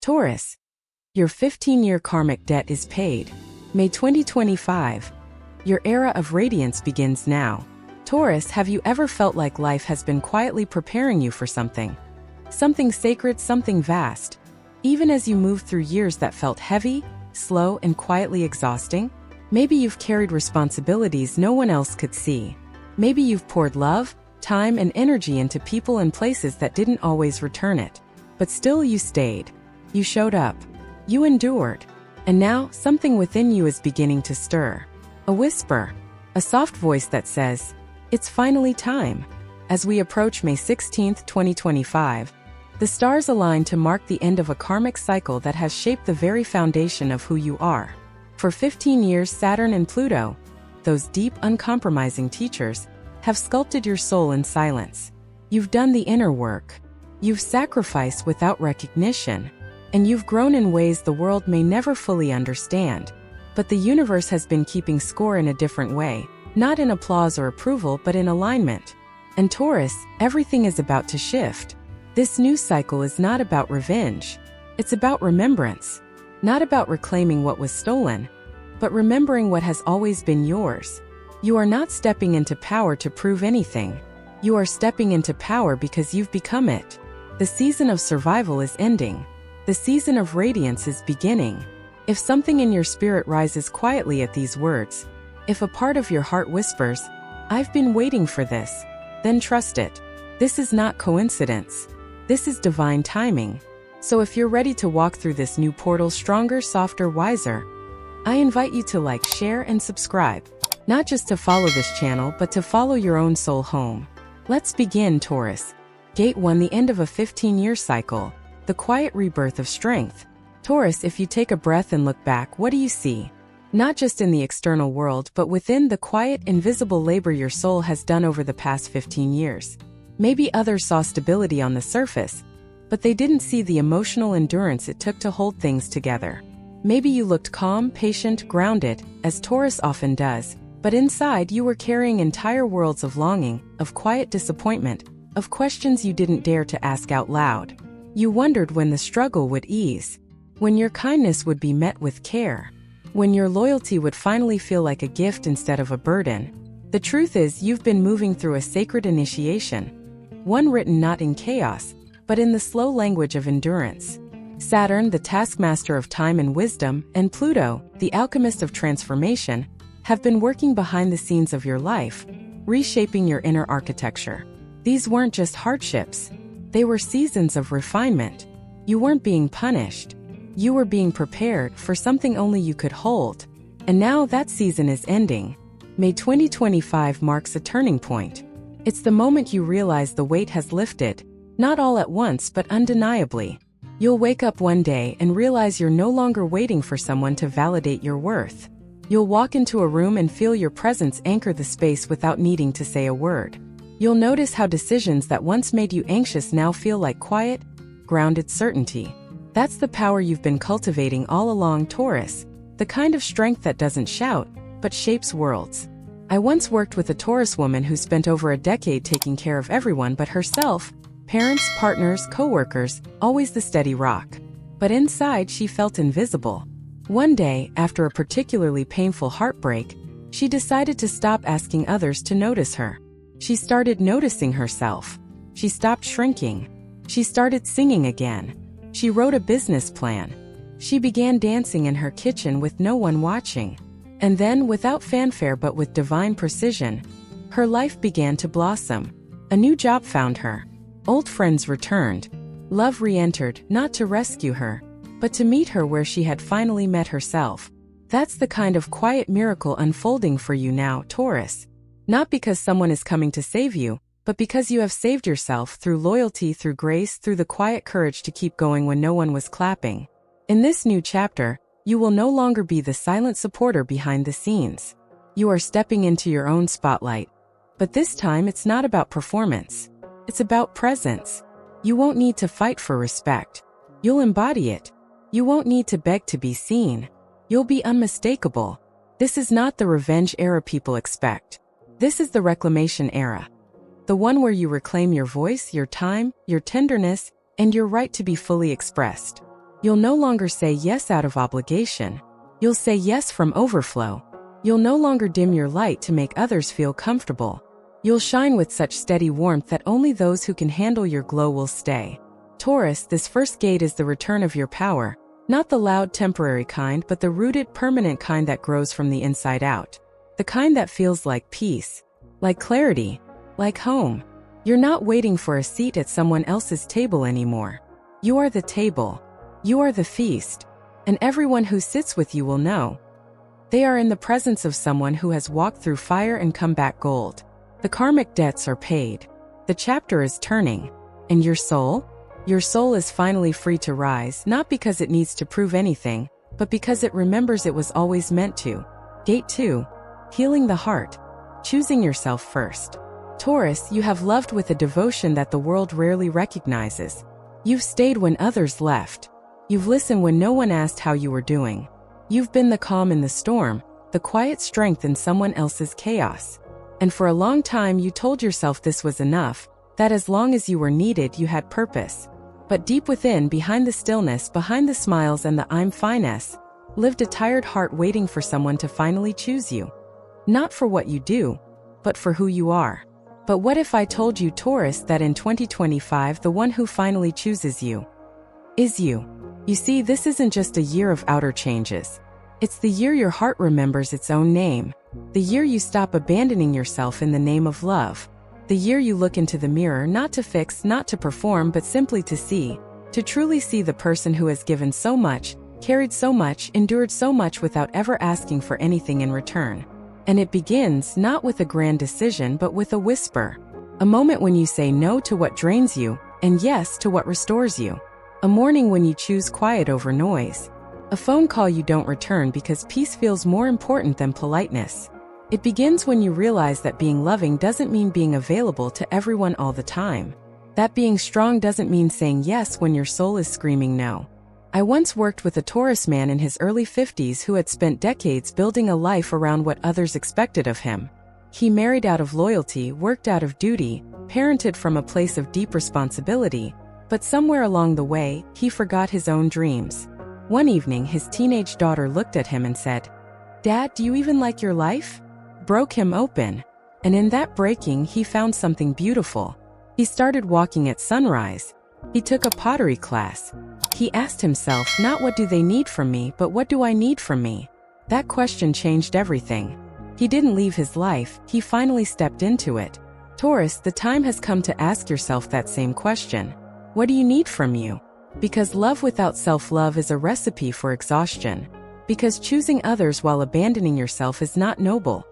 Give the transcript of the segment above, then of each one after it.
Taurus, your 15-year karmic debt is paid. May 2025. Your era of radiance begins now. Taurus, have you ever felt like life has been quietly preparing you for something? Something sacred, something vast. Even as you move through years that felt heavy, slow, and quietly exhausting? Maybe you've carried responsibilities no one else could see. Maybe you've poured love, time, and energy into people and places that didn't always return it. But still you stayed. You showed up. You endured. And now, something within you is beginning to stir. A whisper. A soft voice that says, "It's finally time." As we approach May 16, 2025, the stars align to mark the end of a karmic cycle that has shaped the very foundation of who you are. For 15 years, Saturn and Pluto, those deep, uncompromising teachers, have sculpted your soul in silence. You've done the inner work. You've sacrificed without recognition. And you've grown in ways the world may never fully understand. But the universe has been keeping score in a different way, not in applause or approval but in alignment. And Taurus, everything is about to shift. This new cycle is not about revenge. It's about remembrance. Not about reclaiming what was stolen, but remembering what has always been yours. You are not stepping into power to prove anything. You are stepping into power because you've become it. The season of survival is ending. The season of radiance is beginning. If something in your spirit rises quietly at these words, if a part of your heart whispers, "I've been waiting for this," then trust it. This is not coincidence. This is divine timing. So if you're ready to walk through this new portal stronger, softer, wiser, I invite you to like, share, and subscribe. Not just to follow this channel, but to follow your own soul home. Let's begin, Taurus. Gate 1, the end of a 15-year cycle. The quiet rebirth of strength. Taurus, if you take a breath and look back, what do you see? Not just in the external world, but within the quiet, invisible labor your soul has done over the past 15 years. Maybe others saw stability on the surface, but they didn't see the emotional endurance it took to hold things together. Maybe you looked calm, patient, grounded, as Taurus often does, but inside you were carrying entire worlds of longing, of quiet disappointment, of questions you didn't dare to ask out loud. You wondered when the struggle would ease, when your kindness would be met with care, when your loyalty would finally feel like a gift instead of a burden. The truth is, you've been moving through a sacred initiation, one written not in chaos, but in the slow language of endurance. Saturn, the taskmaster of time and wisdom, and Pluto, the alchemist of transformation, have been working behind the scenes of your life, reshaping your inner architecture. These weren't just hardships. They were seasons of refinement. You weren't being punished. You were being prepared for something only you could hold. And now that season is ending. May 2025 marks a turning point. It's the moment you realize the weight has lifted, not all at once but undeniably. You'll wake up one day and realize you're no longer waiting for someone to validate your worth. You'll walk into a room and feel your presence anchor the space without needing to say a word. You'll notice how decisions that once made you anxious now feel like quiet, grounded certainty. That's the power you've been cultivating all along, Taurus. The kind of strength that doesn't shout, but shapes worlds. I once worked with a Taurus woman who spent over a decade taking care of everyone but herself. Parents, partners, co-workers, always the steady rock. But inside she felt invisible. One day, after a particularly painful heartbreak, she decided to stop asking others to notice her. She started noticing herself. She stopped shrinking. She started singing again. She wrote a business plan. She began dancing in her kitchen with no one watching. And then, without fanfare but with divine precision, her life began to blossom. A new job found her. Old friends returned. Love re-entered, not to rescue her, but to meet her where she had finally met herself. That's the kind of quiet miracle unfolding for you now, Taurus. Not because someone is coming to save you, but because you have saved yourself through loyalty, through grace, through the quiet courage to keep going when no one was clapping. In this new chapter, you will no longer be the silent supporter behind the scenes. You are stepping into your own spotlight. But this time it's not about performance. It's about presence. You won't need to fight for respect. You'll embody it. You won't need to beg to be seen. You'll be unmistakable. This is not the revenge era people expect. This is the reclamation era. The one where you reclaim your voice, your time, your tenderness, and your right to be fully expressed. You'll no longer say yes out of obligation. You'll say yes from overflow. You'll no longer dim your light to make others feel comfortable. You'll shine with such steady warmth that only those who can handle your glow will stay. Taurus, this first gate is the return of your power, not the loud temporary kind, but the rooted, permanent kind that grows from the inside out. The kind that feels like peace, like clarity, like home. You're not waiting for a seat at someone else's table anymore. You are the table. You are the feast. And everyone who sits with you will know. They are in the presence of someone who has walked through fire and come back gold. The karmic debts are paid. The chapter is turning. And your soul? Your soul is finally free to rise, not because it needs to prove anything, but because it remembers it was always meant to. Gate 2. Healing the heart. Choosing yourself first. Taurus, you have loved with a devotion that the world rarely recognizes. You've stayed when others left. You've listened when no one asked how you were doing. You've been the calm in the storm, the quiet strength in someone else's chaos. And for a long time you told yourself this was enough, that as long as you were needed you had purpose. But deep within, behind the stillness, behind the smiles and the I'm fine-ness, lived a tired heart waiting for someone to finally choose you. Not for what you do, but for who you are. But what if I told you, Taurus, that in 2025 the one who finally chooses you is you? You see, this isn't just a year of outer changes. It's the year your heart remembers its own name. The year you stop abandoning yourself in the name of love. The year you look into the mirror not to fix, not to perform, but simply to see. To truly see the person who has given so much, carried so much, endured so much without ever asking for anything in return. And it begins not with a grand decision but with a whisper. A moment when you say no to what drains you, and yes to what restores you. A morning when you choose quiet over noise. A phone call you don't return because peace feels more important than politeness. It begins when you realize that being loving doesn't mean being available to everyone all the time. That being strong doesn't mean saying yes when your soul is screaming no. I once worked with a Taurus man in his early 50s who had spent decades building a life around what others expected of him. He married out of loyalty, worked out of duty, parented from a place of deep responsibility, but somewhere along the way, he forgot his own dreams. One evening, his teenage daughter looked at him and said, "Dad, do you even like your life?" Broke him open. And in that breaking, he found something beautiful. He started walking at sunrise. He took a pottery class. He asked himself, not what do they need from me, but what do I need from me? That question changed everything. He didn't leave his life, he finally stepped into it. Taurus, the time has come to ask yourself that same question. What do you need from you? Because love without self-love is a recipe for exhaustion. Because choosing others while abandoning yourself is not noble.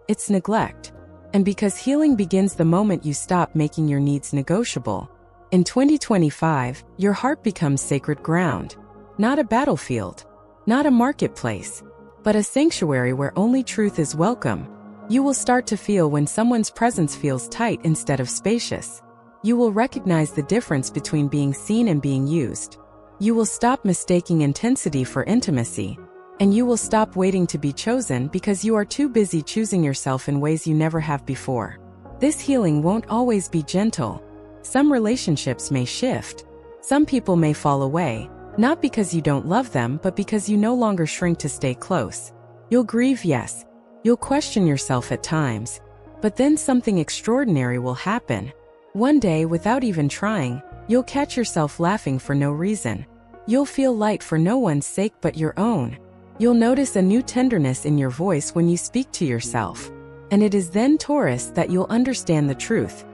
It's neglect. And because healing begins the moment you stop making your needs negotiable. In 2025, your heart becomes sacred ground. Not a battlefield. Not a marketplace. But a sanctuary where only truth is welcome. You will start to feel when someone's presence feels tight instead of spacious. You will recognize the difference between being seen and being used. You will stop mistaking intensity for intimacy. And you will stop waiting to be chosen because you are too busy choosing yourself in ways you never have before. This healing won't always be gentle. Some relationships may shift. Some people may fall away, not because you don't love them, but because you no longer shrink to stay close. You'll grieve, yes. You'll question yourself at times. But then something extraordinary will happen. One day, without even trying, you'll catch yourself laughing for no reason. You'll feel light for no one's sake but your own. You'll notice a new tenderness in your voice when you speak to yourself. And it is then, Taurus, that you'll understand the truth.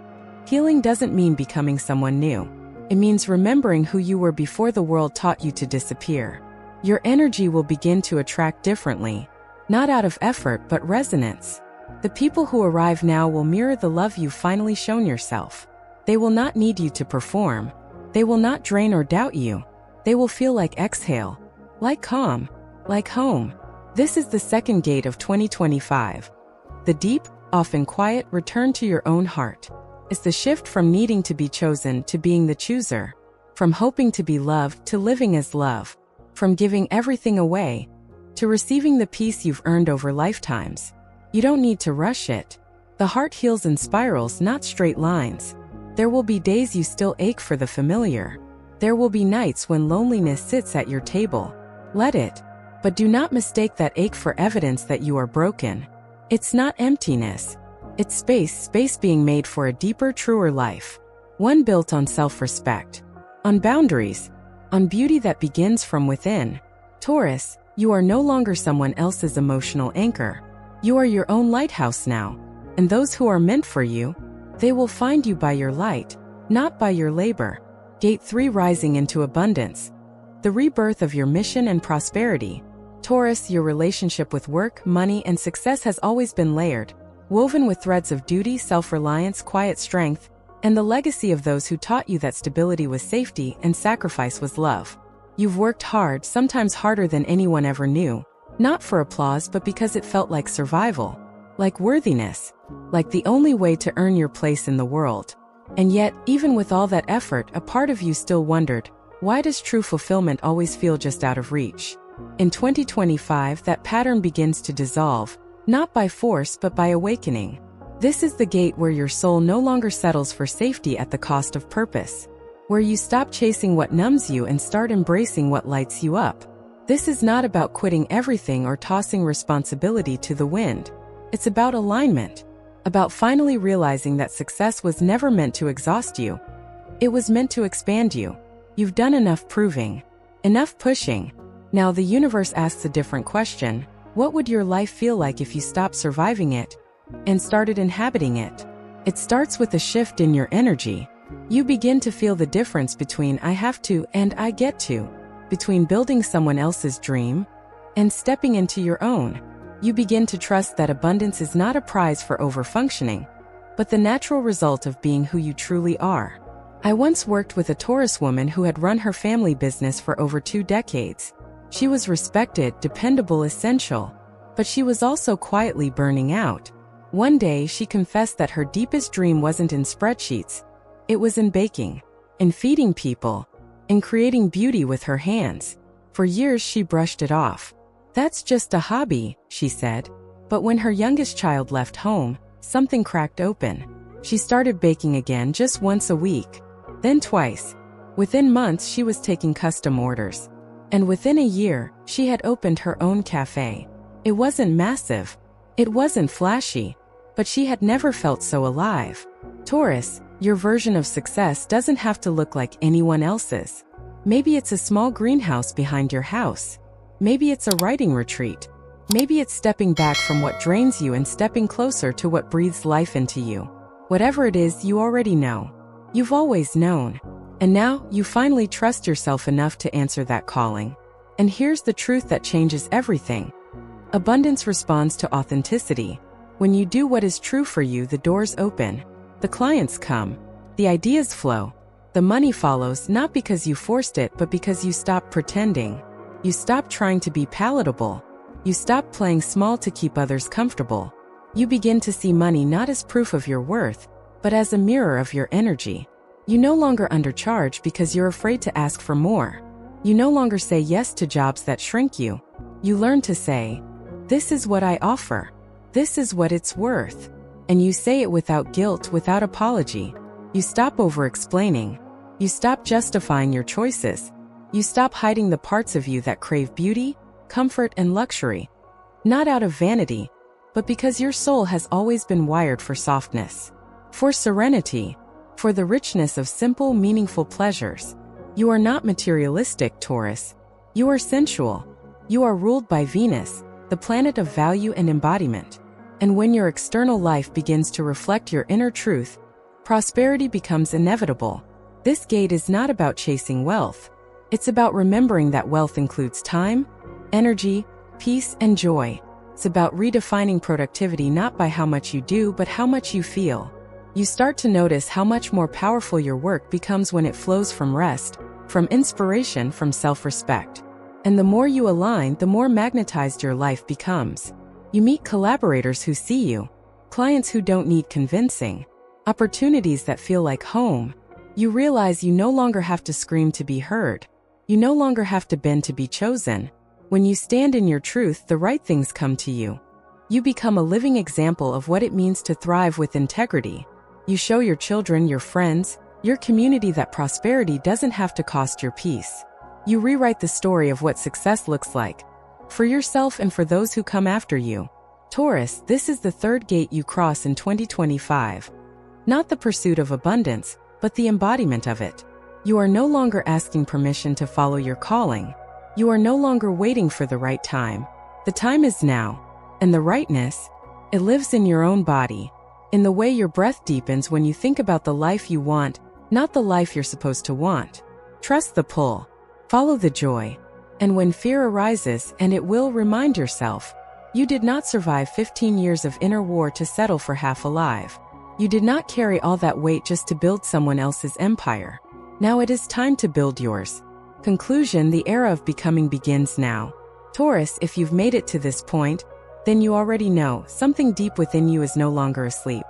Healing doesn't mean becoming someone new. It means remembering who you were before the world taught you to disappear. Your energy will begin to attract differently, not out of effort but resonance. The people who arrive now will mirror the love you've finally shown yourself. They will not need you to perform. They will not drain or doubt you. They will feel like exhale, like calm, like home. This is the second gate of 2025. The deep, often quiet return to your own heart. It's the shift from needing to be chosen to being the chooser. From hoping to be loved to living as love. From giving everything away to receiving the peace you've earned over lifetimes. You don't need to rush it. The heart heals in spirals, not straight lines. There will be days you still ache for the familiar. There will be nights when loneliness sits at your table. Let it. But do not mistake that ache for evidence that you are broken. It's not emptiness. It's space being made for a deeper, truer life. One built on self-respect, on boundaries, on beauty that begins from within. Taurus, you are no longer someone else's emotional anchor. You are your own lighthouse now. And those who are meant for you, they will find you by your light, not by your labor. Gate 3, rising into abundance. The rebirth of your mission and prosperity. Taurus, your relationship with work, money, and success has always been layered, woven with threads of duty, self-reliance, quiet strength, and the legacy of those who taught you that stability was safety and sacrifice was love. You've worked hard, sometimes harder than anyone ever knew, not for applause but because it felt like survival, like worthiness, like the only way to earn your place in the world. And yet, even with all that effort, a part of you still wondered, why does true fulfillment always feel just out of reach? In 2025, that pattern begins to dissolve, not by force but by awakening. This is the gate where your soul no longer settles for safety at the cost of purpose, where you stop chasing what numbs you and start embracing what lights you up. This is not about quitting everything or tossing responsibility to the wind. It's about alignment, about finally realizing that success was never meant to exhaust you. It was meant to expand you. You've done enough proving, enough pushing. Now the universe asks a different question. What would your life feel like if you stopped surviving it and started inhabiting it? It starts with a shift in your energy. You begin to feel the difference between I have to and I get to, between building someone else's dream and stepping into your own. You begin to trust that abundance is not a prize for overfunctioning, but the natural result of being who you truly are. I once worked with a Taurus woman who had run her family business for over 2 decades. She was respected, dependable, essential, but she was also quietly burning out. One day, she confessed that her deepest dream wasn't in spreadsheets. It was in baking, in feeding people, in creating beauty with her hands. For years, she brushed it off. That's just a hobby, she said. But when her youngest child left home, something cracked open. She started baking again, just once a week, then twice. Within months, she was taking custom orders. And within a year, she had opened her own cafe. It wasn't massive. It wasn't flashy. But she had never felt so alive. Taurus, your version of success doesn't have to look like anyone else's. Maybe it's a small greenhouse behind your house. Maybe it's a writing retreat. Maybe it's stepping back from what drains you and stepping closer to what breathes life into you. Whatever it is, you already know. You've always known. And now, you finally trust yourself enough to answer that calling. And here's the truth that changes everything. Abundance responds to authenticity. When you do what is true for you, the doors open. The clients come. The ideas flow. The money follows, not because you forced it, but because you stopped pretending. You stopped trying to be palatable. You stopped playing small to keep others comfortable. You begin to see money not as proof of your worth, but as a mirror of your energy. You no longer undercharge because you're afraid to ask for more. You no longer say yes to jobs that shrink you. You learn to say, this is what I offer. This is what it's worth. And you say it without guilt, without apology. You stop over-explaining. You stop justifying your choices. You stop hiding the parts of you that crave beauty, comfort, and luxury. Not out of vanity, but because your soul has always been wired for softness, for serenity, for the richness of simple, meaningful pleasures. You are not materialistic, Taurus. You are sensual. You are ruled by Venus, the planet of value and embodiment. And when your external life begins to reflect your inner truth, prosperity becomes inevitable. This gate is not about chasing wealth. It's about remembering that wealth includes time, energy, peace, and joy. It's about redefining productivity not by how much you do, but how much you feel. You start to notice how much more powerful your work becomes when it flows from rest, from inspiration, from self-respect. And the more you align, the more magnetized your life becomes. You meet collaborators who see you, clients who don't need convincing, opportunities that feel like home. You realize you no longer have to scream to be heard. You no longer have to bend to be chosen. When you stand in your truth, the right things come to you. You become a living example of what it means to thrive with integrity. You show your children, your friends, Your community that prosperity doesn't have to cost your peace. You rewrite the story of what success looks like, for yourself and for those who come after you. Taurus, this is the third gate you cross in 2025. Not the pursuit of abundance, but the embodiment of it. You are no longer asking permission to follow your calling. You are no longer waiting for the right time. The time is now. And the rightness, it lives in your own body. In the way your breath deepens when you think about the life you want, not the life you're supposed to want. Trust the pull. Follow the joy. And when fear arises, and it will, remind yourself, you did not survive 15 years of inner war to settle for half alive. You did not carry all that weight just to build someone else's empire. Now it is time to build yours. Conclusion: the era of becoming begins now. Taurus, if you've made it to this point, then you already know something deep within you is no longer asleep.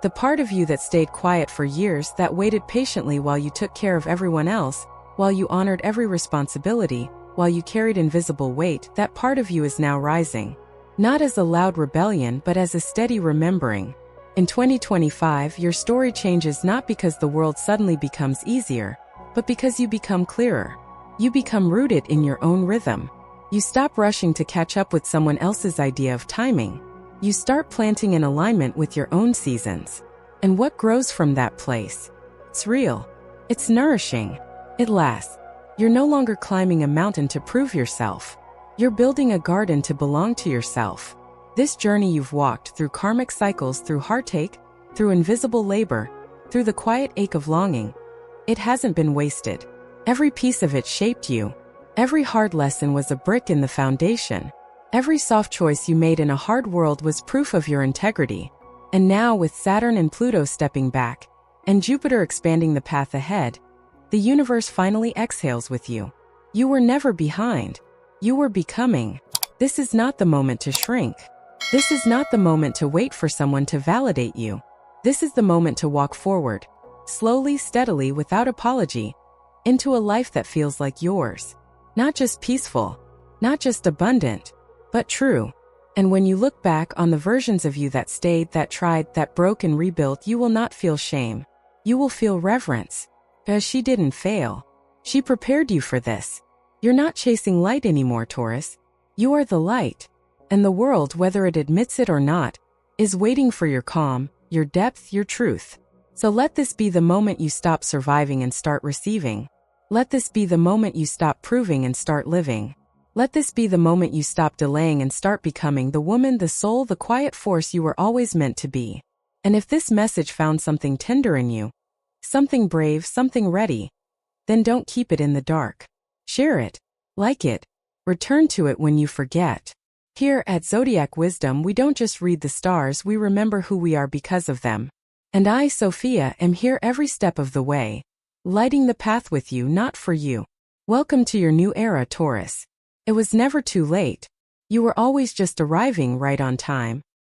The part of you that stayed quiet for years, that waited patiently while you took care of everyone else, while you honored every responsibility, while you carried invisible weight, that part of you is now rising. Not as a loud rebellion, but as a steady remembering. In 2025, your story changes not because the world suddenly becomes easier, but because you become clearer. You become rooted in your own rhythm. You stop rushing to catch up with someone else's idea of timing. You start planting in alignment with your own seasons. And what grows from that place? It's real. It's nourishing. It lasts. You're no longer climbing a mountain to prove yourself. You're building a garden to belong to yourself. This journey you've walked through karmic cycles, through heartache, through invisible labor, through the quiet ache of longing. It hasn't been wasted. Every piece of it shaped you. Every hard lesson was a brick in the foundation. Every soft choice you made in a hard world was proof of your integrity. And now, with Saturn and Pluto stepping back, and Jupiter expanding the path ahead, the universe finally exhales with you. You were never behind. You were becoming. This is not the moment to shrink. This is not the moment to wait for someone to validate you. This is the moment to walk forward, slowly, steadily, without apology, into a life that feels like yours. Not just peaceful, not just abundant, but true. And when you look back on the versions of you that stayed, that tried, that broke and rebuilt, you will not feel shame. You will feel reverence. Because she didn't fail. She prepared you for this. You're not chasing light anymore, Taurus. You are the light. And the world, whether it admits it or not, is waiting for your calm, your depth, your truth. So let this be the moment you stop surviving and start receiving. Let this be the moment you stop proving and start living. Let this be the moment you stop delaying and start becoming the woman, the soul, the quiet force you were always meant to be. And if this message found something tender in you, something brave, something ready, then don't keep it in the dark. Share it. Like it. Return to it when you forget. Here at Zodiac Wisdom, we don't just read the stars, we remember who we are because of them. And I, Sophia, am here every step of the way, lighting the path with you, not for you. Welcome to your new era, Taurus. It was never too late. You were always just arriving right on time.